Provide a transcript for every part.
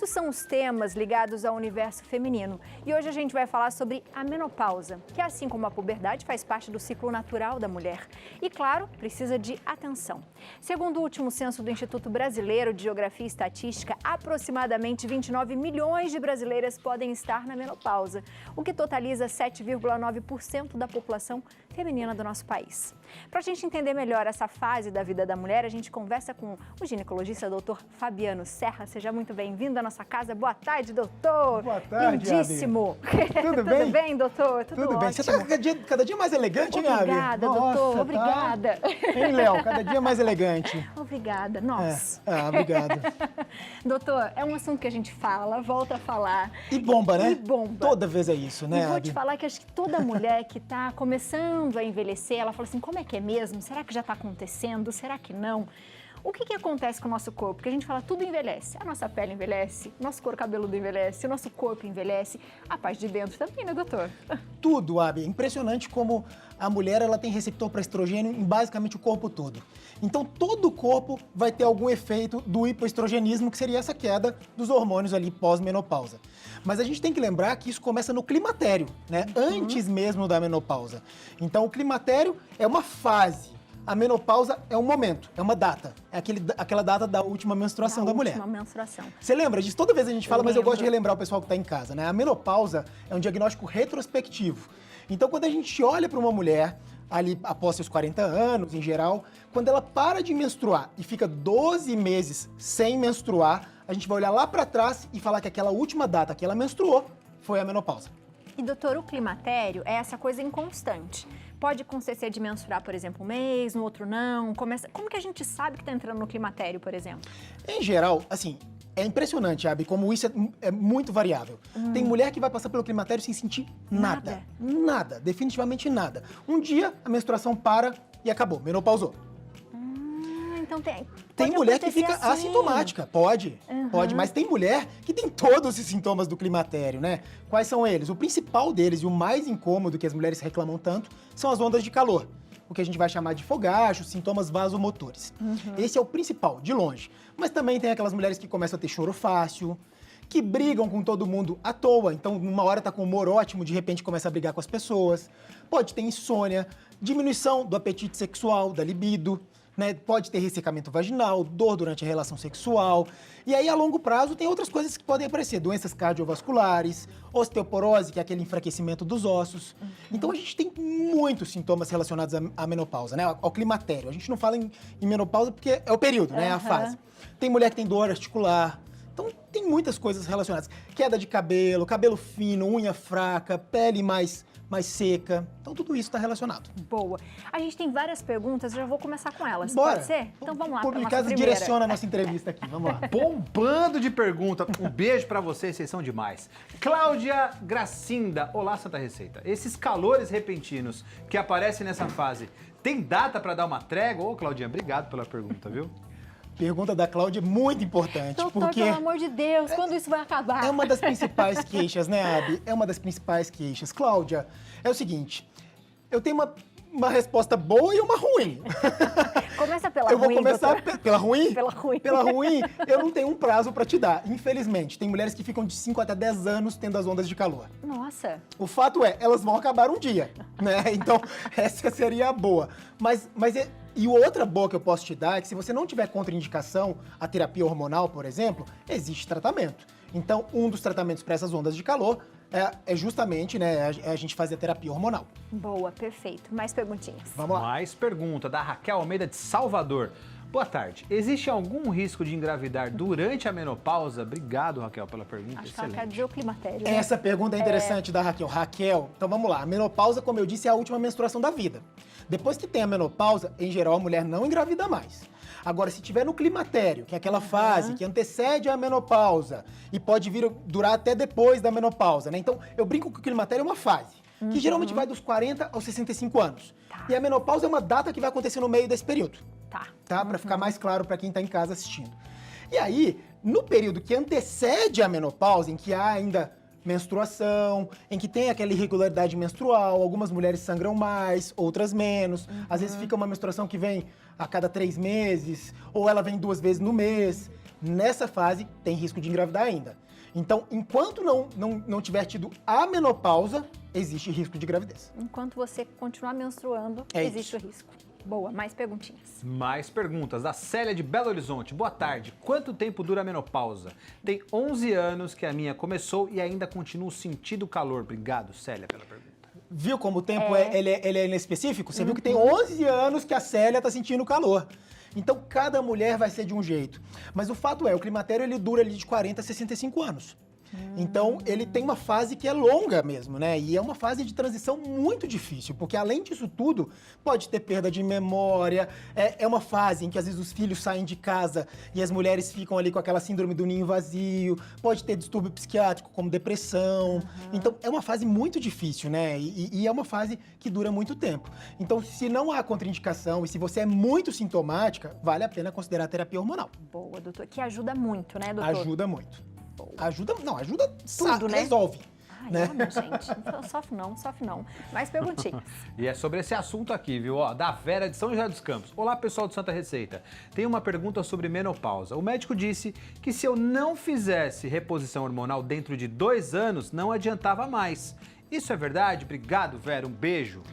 Muitos são os temas ligados ao universo feminino e hoje a gente vai falar sobre a menopausa, que assim como a puberdade faz parte do ciclo natural da mulher e, claro, precisa de atenção. Segundo o último censo do Instituto Brasileiro de Geografia e Estatística, aproximadamente 29 milhões de brasileiras podem estar na menopausa, o que totaliza 7,9% da população feminina do nosso país. Para a gente entender melhor essa fase da vida da mulher, a gente conversa com o ginecologista Dr. Fabiano Serra. Seja muito bem-vindo à nossa casa. Boa tarde, doutor. Boa tarde, lindíssimo. Tudo bem? Tudo bem, doutor? Tudo bem. ótimo. Você está cada dia mais elegante, hein, Gabi? Obrigada, doutor. Obrigada. Hein, Léo? Cada dia mais elegante. Obrigada. Nossa. Obrigado. Doutor, é um assunto que a gente fala, volta a falar. E bomba, né? E bomba. Toda vez é isso, né, E vou Abi? te falar que acho que toda mulher que está começando a envelhecer, ela fala assim, como é que é mesmo? Será que já está acontecendo? Será que não? O que acontece com o nosso corpo? Porque a gente fala, tudo envelhece. A nossa pele envelhece, nosso couro cabeludo envelhece, o nosso corpo envelhece, a parte de dentro também, né, doutor? Tudo, Abi. É impressionante como a mulher ela tem receptor para estrogênio em basicamente o corpo todo. Então, todo o corpo vai ter algum efeito do hipoestrogenismo, que seria essa queda dos hormônios ali pós-menopausa. Mas a gente tem que lembrar que isso começa no climatério, né? Antes mesmo da menopausa. Então, o climatério é uma fase. A menopausa é um momento, é uma data. É aquela data da última menstruação da mulher. Última menstruação. Você lembra disso? Toda vez a gente fala, mas eu lembro. gosto de relembrar o pessoal que está em casa, né? A menopausa é um diagnóstico retrospectivo. Então, quando a gente olha para uma mulher, ali após seus 40 anos, em geral, quando ela para de menstruar e fica 12 meses sem menstruar, a gente vai olhar lá para trás e falar que aquela última data que ela menstruou foi a menopausa. E, doutor, o climatério é essa coisa inconstante. Pode acontecer de menstruar, por exemplo, um mês, no outro não. Como que a gente sabe que está entrando no climatério, por exemplo? Em geral, assim, é impressionante, Abi, como isso é muito variável. Tem mulher que vai passar pelo climatério sem sentir nada. Nada, definitivamente nada. Um dia a menstruação para e acabou, menopausou. Então Tem mulher que fica assim. assintomática, pode, mas tem mulher que tem todos os sintomas do climatério, né? Quais são eles? O principal deles e o mais incômodo que as mulheres reclamam tanto são as ondas de calor, o que a gente vai chamar de fogacho, sintomas vasomotores. Esse é o principal, de longe. Mas também tem aquelas mulheres que começam a ter choro fácil, que brigam com todo mundo à toa, então numa hora tá com humor ótimo, de repente começa a brigar com as pessoas. Pode ter insônia, diminuição do apetite sexual, da libido, né? Pode ter ressecamento vaginal, dor durante a relação sexual. E aí, a longo prazo, tem outras coisas que podem aparecer. Doenças cardiovasculares, osteoporose, que é aquele enfraquecimento dos ossos. Então, a gente tem muitos sintomas relacionados à menopausa, né? Ao climatério. A gente não fala em menopausa porque é o período, né? É a fase. Tem mulher que tem dor articular. Então, tem muitas coisas relacionadas. Queda de cabelo, cabelo fino, unha fraca, pele mais seca. Então, tudo isso está relacionado. Boa. A gente tem várias perguntas, eu já vou começar com elas. Bora. Pode ser? Então vamos lá para a nossa Publicado primeira. direciona a nossa entrevista aqui. Vamos lá. Bombando de pergunta. Um beijo pra vocês, vocês são demais. Cláudia Gracinda. Olá, Santa Receita. Esses calores repentinos que aparecem nessa fase, tem data pra dar uma trégua? Ô, Claudinha, obrigado pela pergunta, viu? Pergunta da Cláudia é muito importante, Doutor, porque pelo amor de Deus, quando isso vai acabar? é uma das principais queixas, né, Abi? É uma das principais queixas. Cláudia, é o seguinte, eu tenho uma resposta boa e uma ruim. Começa pela Eu ruim, vou começar doutor. pela ruim? Pela ruim. Pela ruim, eu não tenho um prazo pra te dar, infelizmente. Tem mulheres que ficam de 5 até 10 anos tendo as ondas de calor. Nossa. O fato é, elas vão acabar um dia, né? Então, essa seria a boa. E outra boa que eu posso te dar é que se você não tiver contraindicação à terapia hormonal, por exemplo, existe tratamento. Então, um dos tratamentos para essas ondas de calor é justamente, né, a gente fazer a terapia hormonal. Boa, perfeito. Mais perguntinhas. Vamos lá. Mais pergunta da Raquel Almeida de Salvador. Boa tarde. Existe algum risco de engravidar durante a menopausa? Obrigado, Raquel, pela pergunta. Acho que ela Excelente. quer dizer o climatério, né? Essa pergunta é interessante da Raquel. Raquel, então vamos lá. A menopausa, como eu disse, é a última menstruação da vida. Depois que tem a menopausa, em geral, a mulher não engravida mais. Agora, se tiver no climatério, que é aquela fase que antecede a menopausa e pode durar até depois da menopausa, né? Então, eu brinco que o climatério é uma fase, que geralmente vai dos 40 aos 65 anos. E a menopausa é uma data que vai acontecer no meio desse período. Tá? Pra ficar mais claro pra quem tá em casa assistindo. E aí, no período que antecede a menopausa, em que há ainda menstruação, em que tem aquela irregularidade menstrual, algumas mulheres sangram mais, outras menos. Às vezes fica uma menstruação que vem a cada 3 meses, ou ela vem 2 vezes no mês. nessa fase tem risco de engravidar ainda. Então, enquanto não tiver tido a menopausa, existe risco de gravidez. Enquanto você continuar menstruando, existe o risco. Boa, mais perguntinhas. Mais perguntas. Da Célia de Belo Horizonte. Boa tarde. Quanto tempo dura a menopausa? Tem 11 anos que a minha começou e ainda continuo sentindo calor. Obrigado, Célia, pela pergunta. Viu como o tempo ele é inespecífico? Você viu que tem 11 anos que a Célia está sentindo calor. Então, cada mulher vai ser de um jeito. Mas o fato é, o climatério ele dura ali de 40 a 65 anos. Então, ele tem uma fase que é longa mesmo, né? E é uma fase de transição muito difícil, porque além disso tudo, pode ter perda de memória, é uma fase em que às vezes os filhos saem de casa e as mulheres ficam ali com aquela síndrome do ninho vazio, pode ter distúrbio psiquiátrico como depressão. Então, é uma fase muito difícil, né? E é uma fase que dura muito tempo. Então, se não há contraindicação e se você é muito sintomática, vale a pena considerar a terapia hormonal. Boa, doutor. Que ajuda muito, né, doutor? Ajuda muito. Boa. Ajuda tudo, né? Resolve. Ai, né? amo, gente. Então, sofre não. Mais perguntinhas. E é sobre esse assunto aqui, viu? Ó, da Vera de São José dos Campos. Olá, pessoal do Santa Receita. Tem uma pergunta sobre menopausa. O médico disse que se eu não fizesse reposição hormonal dentro de 2 anos, não adiantava mais. Isso é verdade? Obrigado, Vera. Um beijo.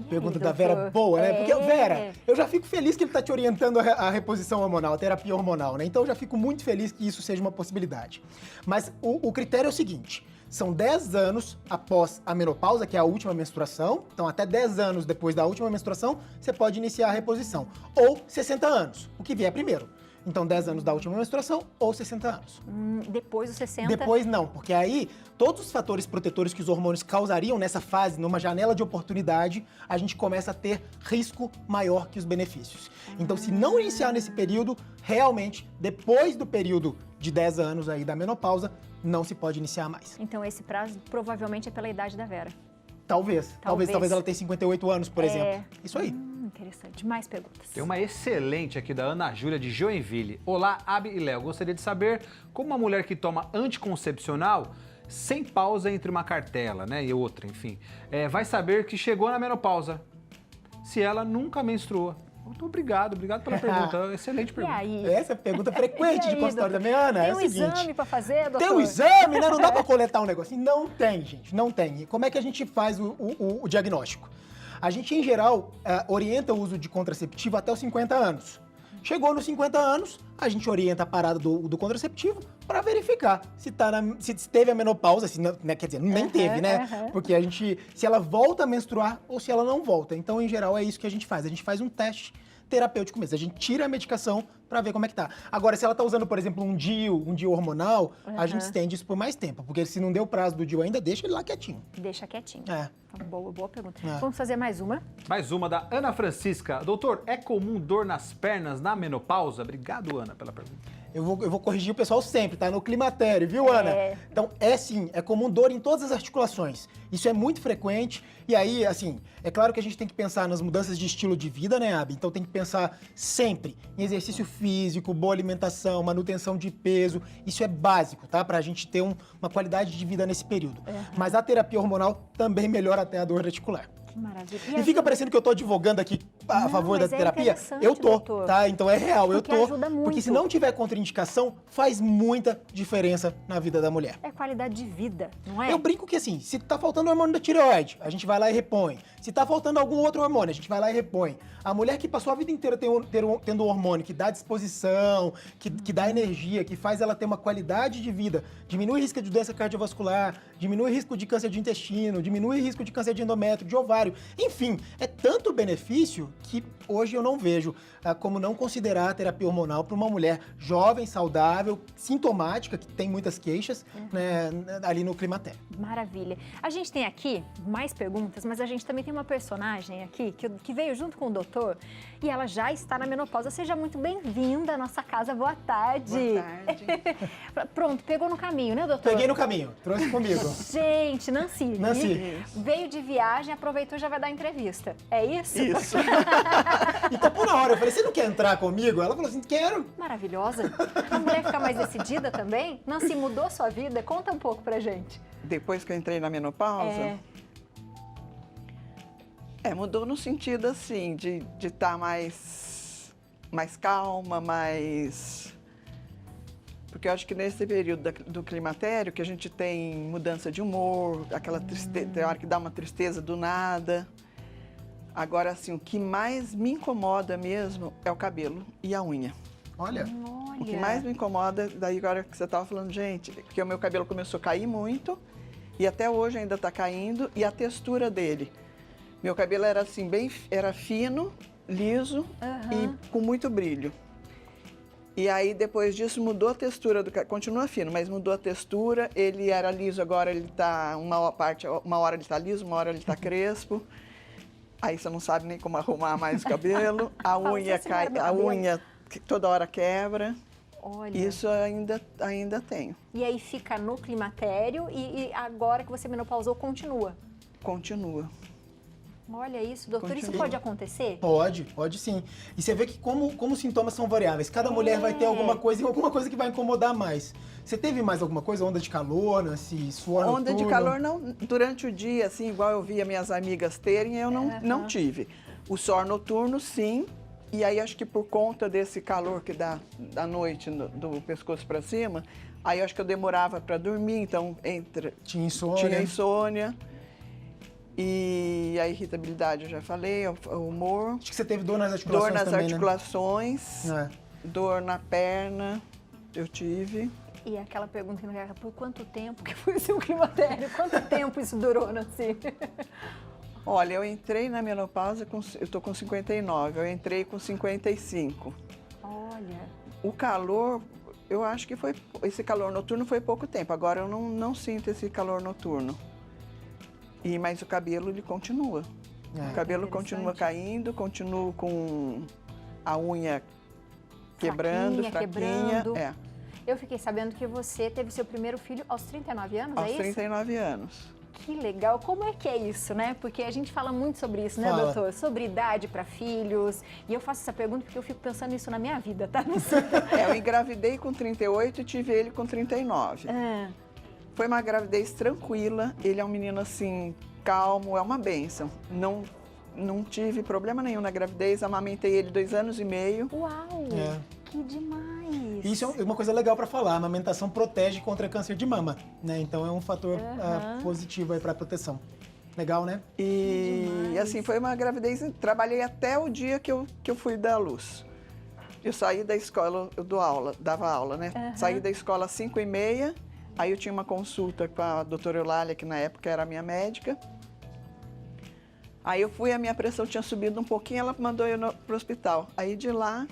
Pergunta da Vera boa, né? Porque, Vera, eu já fico feliz que ele tá te orientando a reposição hormonal, a terapia hormonal, né? Então eu já fico muito feliz que isso seja uma possibilidade. Mas o critério é o seguinte: são 10 anos após a menopausa, que é a última menstruação. Então, até 10 anos depois da última menstruação, você pode iniciar a reposição. Ou 60 anos, o que vier primeiro. Então, 10 anos da última menstruação ou 60 anos. Depois dos 60? Depois não, porque aí todos os fatores protetores que os hormônios causariam nessa fase, numa janela de oportunidade, a gente começa a ter risco maior que os benefícios. Então, se não iniciar nesse período, realmente, depois do período de 10 anos aí da menopausa, não se pode iniciar mais. Então, esse prazo provavelmente é pela idade da Vera. Talvez ela tenha 58 anos, por exemplo. Isso aí. Interessante. Mais perguntas. Tem uma excelente aqui da Ana Júlia de Joinville. Olá, Abi e Léo. Gostaria de saber como uma mulher que toma anticoncepcional sem pausa entre uma cartela, né, e outra, enfim, vai saber que chegou na menopausa se ela nunca menstruou. Muito obrigado pela pergunta. Excelente pergunta. E aí? Essa é a pergunta frequente de consultório da minha Ana. Tem um exame pra fazer, doutor? Tem um exame, né? Não dá pra coletar um negocinho. Não tem, gente, não tem. E como é que a gente faz o diagnóstico? A gente, em geral, orienta o uso de contraceptivo até os 50 anos. Chegou nos 50 anos, a gente orienta a parada do contraceptivo para verificar se teve a menopausa, né, quer dizer, nem teve, né? Porque se ela volta a menstruar ou se ela não volta. Então, em geral, é isso que a gente faz. A gente faz um teste terapêutico mesmo. A gente tira a medicação para ver como é que tá. Agora, se ela tá usando, por exemplo, um DIU hormonal, a gente estende isso por mais tempo. Porque se não deu o prazo do DIU ainda, deixa ele lá quietinho. Deixa quietinho. Então, boa pergunta. Vamos fazer mais uma? Mais uma da Ana Francisca. Doutor, é comum dor nas pernas na menopausa? Obrigado, Ana, pela pergunta. Eu vou corrigir o pessoal sempre, tá? No climatério, viu, Ana? Então, sim, é comum dor em todas as articulações. Isso é muito frequente. E aí, assim, é claro que a gente tem que pensar nas mudanças de estilo de vida, né, Abi? Então tem que pensar sempre em exercício físico, boa alimentação, manutenção de peso. Isso é básico, tá? Pra gente ter uma qualidade de vida nesse período. Mas a terapia hormonal também melhora até a dor articular. Que maravilha. E fica parecendo que eu tô advogando aqui a favor da terapia. Eu tô, doutor. tá? Então é real, porque eu tô. Ajuda muito. Porque se não tiver contraindicação, faz muita diferença na vida da mulher. É qualidade de vida, não é? Eu brinco que assim, se tá faltando hormônio da tireoide, a gente vai lá e repõe. Se tá faltando algum outro hormônio, a gente vai lá e repõe. A mulher que passou a vida inteira tendo um hormônio que dá disposição, que dá energia, que faz ela ter uma qualidade de vida, diminui o risco de doença cardiovascular, diminui o risco de câncer de intestino, diminui o risco de câncer de endométrio, de ovário. Enfim, é tanto benefício que hoje eu não vejo como não considerar a terapia hormonal para uma mulher jovem, saudável, sintomática, que tem muitas queixas, né, ali no climatério. Maravilha. A gente tem aqui mais perguntas, mas a gente também tem uma personagem aqui que veio junto com o doutor e ela já está na menopausa. Seja muito bem-vinda à nossa casa. Boa tarde. Boa tarde. Pronto, pegou no caminho, né, doutor? Peguei no caminho, trouxe comigo. Gente, Nancy. Nancy. Veio de viagem, aproveitou e já vai dar entrevista. É isso? Isso. Então, por na hora, eu falei, você não quer entrar comigo? Ela falou assim, quero. Maravilhosa. A mulher fica mais decidida também? Nancy, mudou sua vida? Conta um pouco pra gente. Depois que eu entrei na menopausa, mudou no sentido assim, de estar mais calma, mais porque eu acho que nesse período do climatério, que a gente tem mudança de humor, aquela tristeza, tem hora que dá uma tristeza do nada. Agora, assim, o que mais me incomoda mesmo é o cabelo e a unha. Olha, O que mais me incomoda, daí agora que você estava falando, gente, que o meu cabelo começou a cair muito e até hoje ainda está caindo, e a textura dele. Meu cabelo era assim, era fino, liso e com muito brilho. E aí, depois disso, mudou a textura do cabelo. Continua fino, mas mudou a textura. Ele era liso, agora ele tá uma hora ele tá liso, uma hora ele tá crespo. Aí você não sabe nem como arrumar mais o cabelo. A unha cai, a unha toda hora quebra. Olha. Isso ainda tenho. E aí fica no climatério e agora que você menopausou, continua? Continua. Olha isso, doutor, isso Continua. pode acontecer? pode sim. E você vê que como os sintomas são variáveis. Cada mulher vai ter alguma coisa que vai incomodar mais. Você teve mais alguma coisa? Onda de calor, né? Suor Onda de noturno? calor, não, durante o dia, assim, igual eu via minhas amigas terem, eu não tive. O suor noturno, sim. E aí, acho que por conta desse calor que dá da noite, do pescoço para cima, aí eu acho que eu demorava para dormir, então Tinha insônia. tinha insônia. E a irritabilidade, eu já falei, o humor. Acho que você teve dor nas articulações Dor nas também, articulações, né? dor na perna, eu tive. E aquela pergunta que não quer, por quanto tempo que foi o seu climatério? Quanto tempo isso durou, Nancy? Olha, eu entrei na menopausa, eu tô com 59, eu entrei com 55. Olha. O calor, eu acho que esse calor noturno foi pouco tempo, agora eu não sinto esse calor noturno. Mas o cabelo, ele continua. O cabelo continua caindo, continuo com a unha quebrando, fraquinha. Quebrando. Eu fiquei sabendo que você teve seu primeiro filho aos 39 anos, Aos é isso? 39 anos. Que legal. Como é que é isso, né? Porque a gente fala muito sobre isso, né, Fala. doutor? Sobre idade para filhos. E eu faço essa pergunta porque eu fico pensando nisso na minha vida, tá? Não sei. Eu engravidei com 38 e tive ele com 39. Foi uma gravidez tranquila, ele é um menino assim, calmo, é uma bênção. Não tive problema nenhum na gravidez, amamentei ele 2 anos e meio. Uau! É. Que demais! Isso é uma coisa legal para falar. A amamentação protege contra câncer de mama, né? Então é um fator positivo aí para proteção. Legal, né? E assim, foi uma gravidez, trabalhei até o dia que eu fui dar à luz. Eu saí da escola, eu dava aula, né? Saí da escola às 5h30, aí eu tinha uma consulta com a doutora Eulália, que na época era a minha médica. Aí eu fui, a minha pressão tinha subido um pouquinho, ela mandou eu pro hospital. Aí de lá,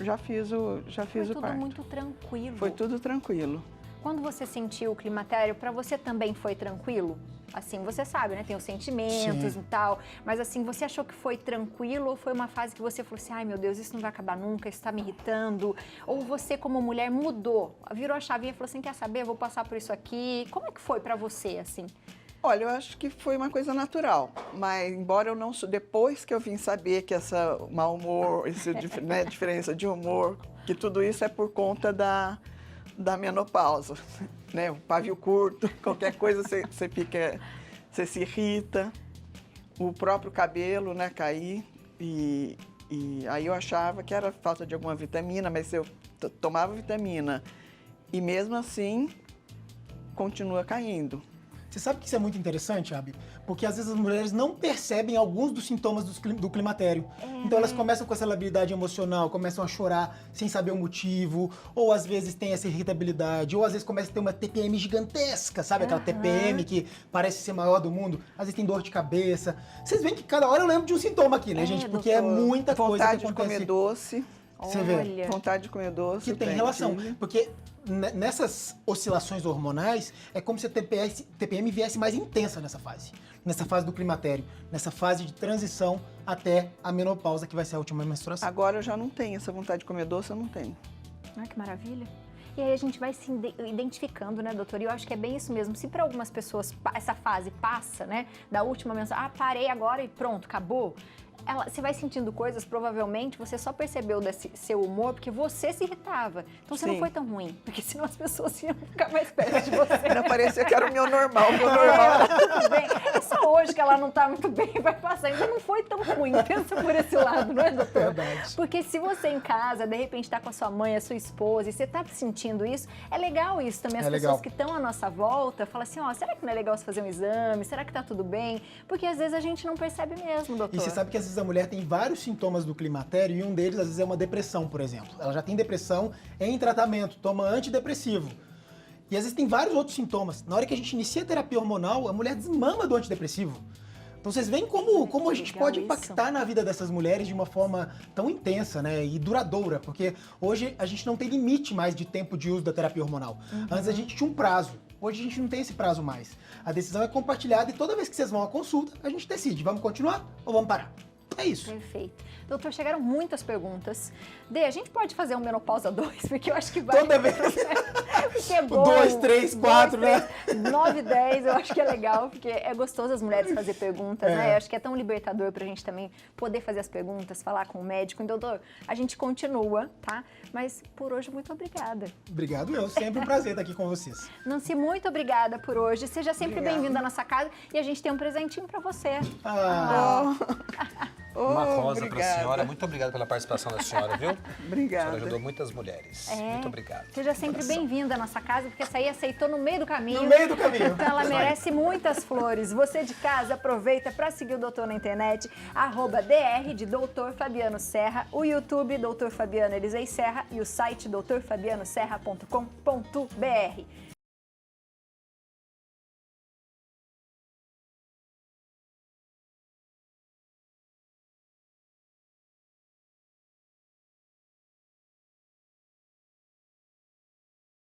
já fiz o parto. Foi tudo muito tranquilo. Foi tudo tranquilo. Quando você sentiu o climatério, para você também foi tranquilo? Assim, você sabe, né? Tem os sentimentos e tal. Mas assim, você achou que foi tranquilo ou foi uma fase que você falou assim, ai meu Deus, isso não vai acabar nunca, isso tá me irritando? Ou você, como mulher, mudou, virou a chavinha e falou assim, quer saber, eu vou passar por isso aqui. Como é que foi para você, assim? Olha, eu acho que foi uma coisa natural, mas embora eu não... Depois que eu vim saber que essa mau humor, essa diferença de humor, que tudo isso é por conta da menopausa, né? O pavio curto, qualquer coisa você fica... Você se irrita, o próprio cabelo, né, cair, e aí eu achava que era falta de alguma vitamina, mas eu tomava vitamina e mesmo assim continua caindo. Você sabe que isso é muito interessante, Abi? Porque às vezes as mulheres não percebem alguns dos sintomas do climatério. Então elas começam com essa labilidade emocional, começam a chorar sem saber o motivo, ou às vezes tem essa irritabilidade, ou às vezes começa a ter uma TPM gigantesca, sabe? Aquela TPM que parece ser maior do mundo. Às vezes tem dor de cabeça. Vocês veem que cada hora eu lembro de um sintoma aqui, né, gente? Porque é muita coisa que acontece. Vontade de comer doce. Você vê. Olha. Vontade de comer doce. Que tem relação. Porque nessas oscilações hormonais, é como se a TPM viesse mais intensa nessa fase do climatério, nessa fase de transição até a menopausa, que vai ser a última menstruação. Agora eu já não tenho essa vontade de comer doce, eu não tenho. Ah, que maravilha. E aí a gente vai se identificando, né, doutor? E eu acho que é bem isso mesmo. Se para algumas pessoas essa fase passa, né, da última menstruação, parei agora e pronto, acabou. Você vai sentindo coisas, provavelmente você só percebeu desse seu humor porque você se irritava. Então você não foi tão ruim, porque senão as pessoas iam ficar mais perto de você. Não parecia que era o meu normal. O meu normal era... Tudo bem. É só hoje que ela não tá muito bem, vai passar. Ainda não foi tão ruim, pensa por esse lado, não é, doutor? Verdade. Porque se você em casa, de repente, tá com a sua mãe, a sua esposa, e você tá sentindo isso, é legal isso também. As pessoas legal. que estão à nossa volta falam assim, ó, será que não é legal você fazer um exame? Será que tá tudo bem? Porque às vezes a gente não percebe mesmo, doutor. E você sabe que às vezes a mulher tem vários sintomas do climatério e um deles às vezes é uma depressão, por exemplo. Ela já tem depressão em tratamento, toma antidepressivo. E às vezes tem vários outros sintomas. Na hora que a gente inicia a terapia hormonal, a mulher desmama do antidepressivo. Então vocês veem como a gente Legal pode isso. impactar na vida dessas mulheres de uma forma tão intensa, né, e duradoura, porque hoje a gente não tem limite mais de tempo de uso da terapia hormonal. Antes a gente tinha um prazo. Hoje a gente não tem esse prazo mais. A decisão é compartilhada e toda vez que vocês vão à consulta, a gente decide, vamos continuar ou vamos parar? É isso. Perfeito. Doutor, chegaram muitas perguntas. Dê, a gente pode fazer um Menopausa 2? Porque eu acho que vai... Toda vez. Porque é bom. 2, 3, 4, né? 9, 10, eu acho que é legal, porque é gostoso as mulheres fazer perguntas, É. né? Eu acho que é tão libertador pra gente também poder fazer as perguntas, falar com o médico. Então, doutor, a gente continua, tá? Mas por hoje, muito obrigada. Obrigado eu, sempre um prazer estar aqui com vocês. Nancy, muito obrigada por hoje. Seja sempre Obrigada. bem-vindo à nossa casa e a gente tem um presentinho pra você. Ah, Uma rosa pra obrigada. senhora. Muito obrigado pela participação da senhora, viu? A senhora Obrigada. ajudou muitas mulheres. É. Muito obrigado. Seja sempre bem-vinda à nossa casa, porque essa aí aceitou no meio do caminho. no meio do caminho. Então ela merece muitas flores. Você de casa, aproveita para seguir o doutor na internet, @dr de Doutor Fabiano Serra, o YouTube Doutor Fabiano Elisei Serra e o site doutorfabianoserra.com.br.